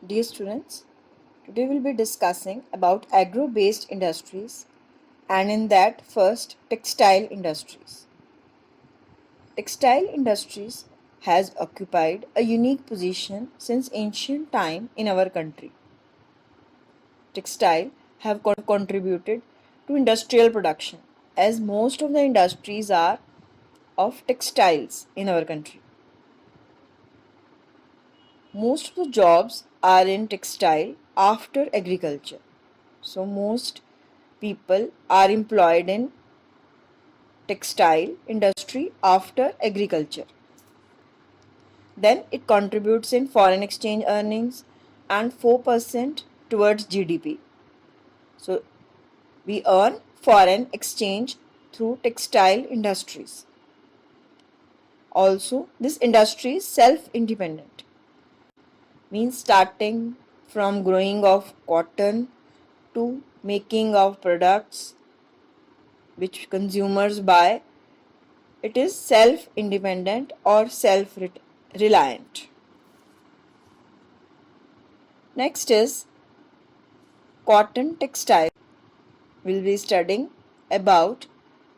Dear students, today we'll be discussing about agro-based industries and in that first textile industries. Textile industries has occupied a unique position since ancient time in our country. Textile have contributed to industrial production as most of the industries are of textiles in our country. Most of the jobs are in textile after agriculture. So most people are employed in textile industry after agriculture. Then it contributes in foreign exchange earnings and 4% towards GDP. So we earn foreign exchange through textile industries. Also, this industry is self-independent. Means starting from growing of cotton to making of products which consumers buy, it is self-independent or self-reliant. Next is cotton textile. We'll be studying about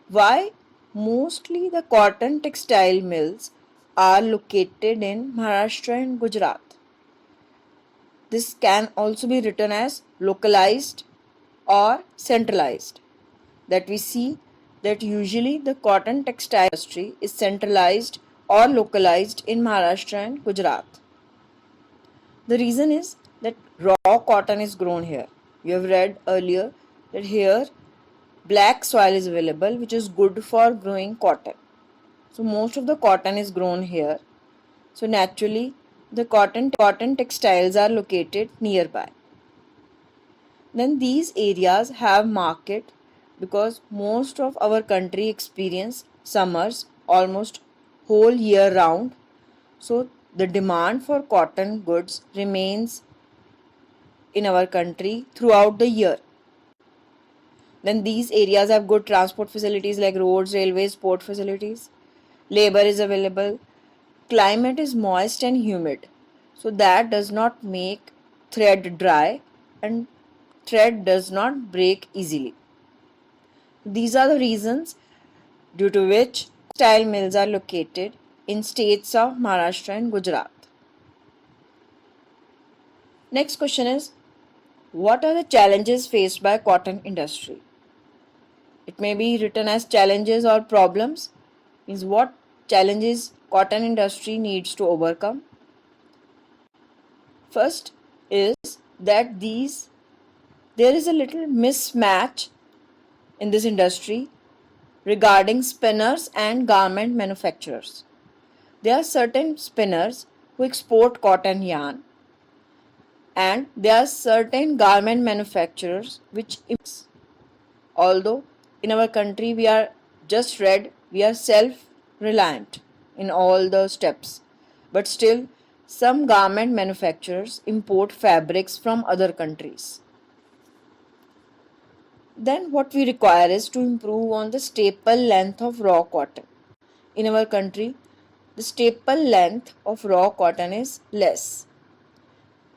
why mostly the cotton textile mills are located in Maharashtra and Gujarat. This can also be written as localized or centralized. That we see that usually the cotton textile industry is centralized or localized in Maharashtra and Gujarat. The reason is that raw cotton is grown here. You have read earlier that here black soil is available which is good for growing cotton. So most of the cotton is grown here. So naturally the cotton textiles are located nearby. Then these areas have market because most of our country experience summers almost whole year round. So the demand for cotton goods remains in our country throughout the year. Then these areas have good transport facilities like roads, railways, port facilities. Labor is available. Climate is moist and humid. So that does not make thread dry and thread does not break easily. These are the reasons due to which textile mills are located in states of Maharashtra and Gujarat. Next question is, what are the challenges faced by cotton industry? It may be written as challenges or problems. Means what challenges cotton industry needs to overcome. First is that there is a little mismatch in this industry regarding spinners and garment manufacturers. There are certain spinners who export cotton yarn and there are certain garment manufacturers which imports. Although in our country we are self-reliant in all the steps, but still some garment manufacturers import fabrics from other countries. Then what we require is to improve on the staple length of raw cotton. In our country, the staple length of raw cotton is less.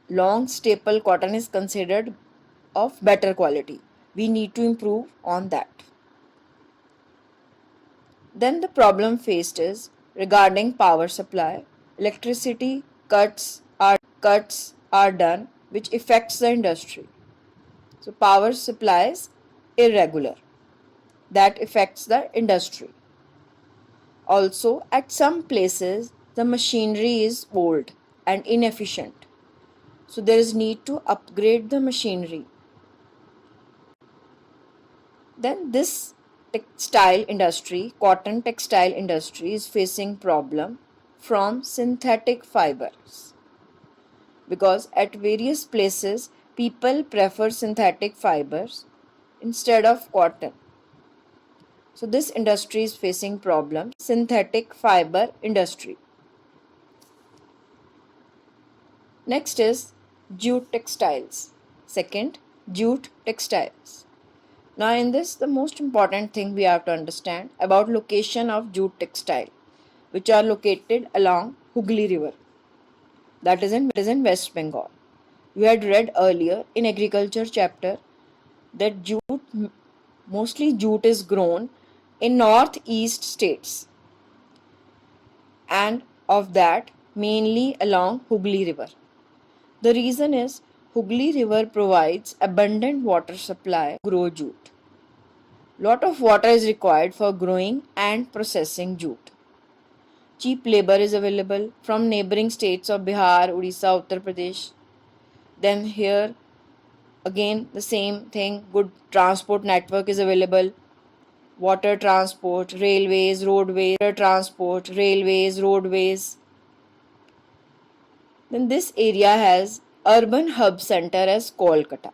Long staple cotton is considered of better quality. We need to improve on that. Then the problem faced is regarding power supply. Electricity cuts are done which affects the industry. So power supply is irregular. That affects the industry. Also, at some places, the machinery is old and inefficient. So there is need to upgrade the machinery. Then this textile industry, cotton textile industry is facing problem from synthetic fibers. Because at various places, people prefer synthetic fibers instead of cotton. So this industry is facing problem, synthetic fiber industry. Next is jute textiles. Second, jute textiles. Now in this, the most important thing we have to understand about location of jute textile, which are located along Hooghly River. That is in West Bengal. You had read earlier in agriculture chapter that mostly jute is grown in northeast states, and of that mainly along Hooghly River. The reason is Hooghly River provides abundant water supply to grow jute. Lot of water is required for growing and processing jute. Cheap labor is available from neighboring states of Bihar, Odisha, Uttar Pradesh. Then here again the same thing, good transport network is available. Water transport, railways, roadways, Then this area has urban hub center as Kolkata,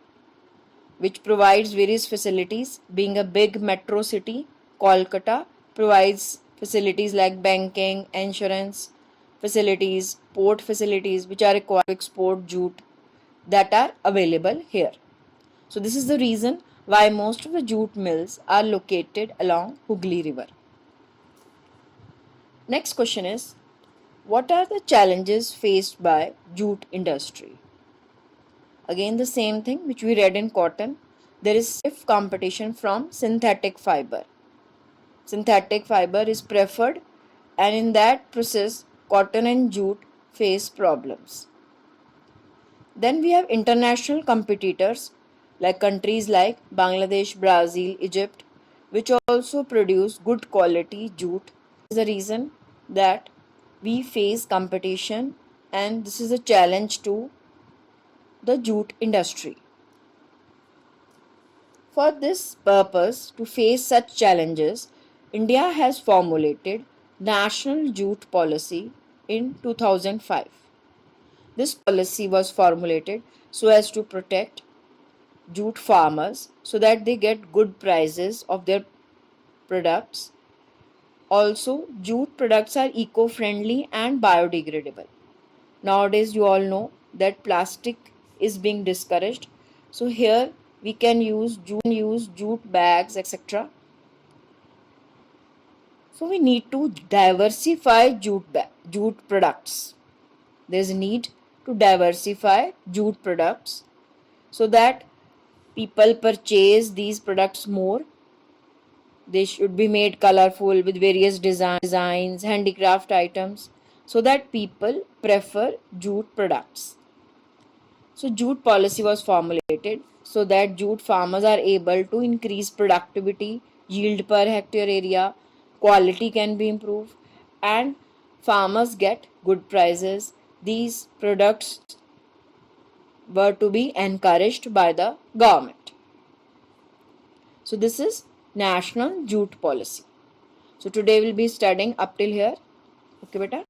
which provides various facilities. Being a big metro city, Kolkata provides facilities like banking, insurance facilities, port facilities, which are required to export jute, that are available here. So this is the reason why most of the jute mills are located along Hooghly River. Next question is, what are the challenges faced by jute industry? Again the same thing which we read in cotton. There is stiff competition from synthetic fiber. Synthetic fiber is preferred, and in that process cotton and jute face problems. Then we have international competitors like countries like Bangladesh, Brazil, Egypt, which also produce good quality jute. This is the reason that we face competition, and this is a challenge to the jute industry. For this purpose, to face such challenges, India has formulated National Jute Policy in 2005. This policy was formulated so as to protect jute farmers so that they get good prices of their products. Also, jute products are eco-friendly and biodegradable. Nowadays, you all know that plastic is being discouraged. So here we can use jute bags, etc. So we need to diversify jute products. There is a need to diversify jute products so that people purchase these products more. They should be made colorful with various designs, handicraft items, so that people prefer jute products. So jute policy was formulated so that jute farmers are able to increase productivity, yield per hectare area, quality can be improved, and farmers get good prices. These products were to be encouraged by the government. So this is National Jute Policy. So today we'll be studying up till here. Okay, beta.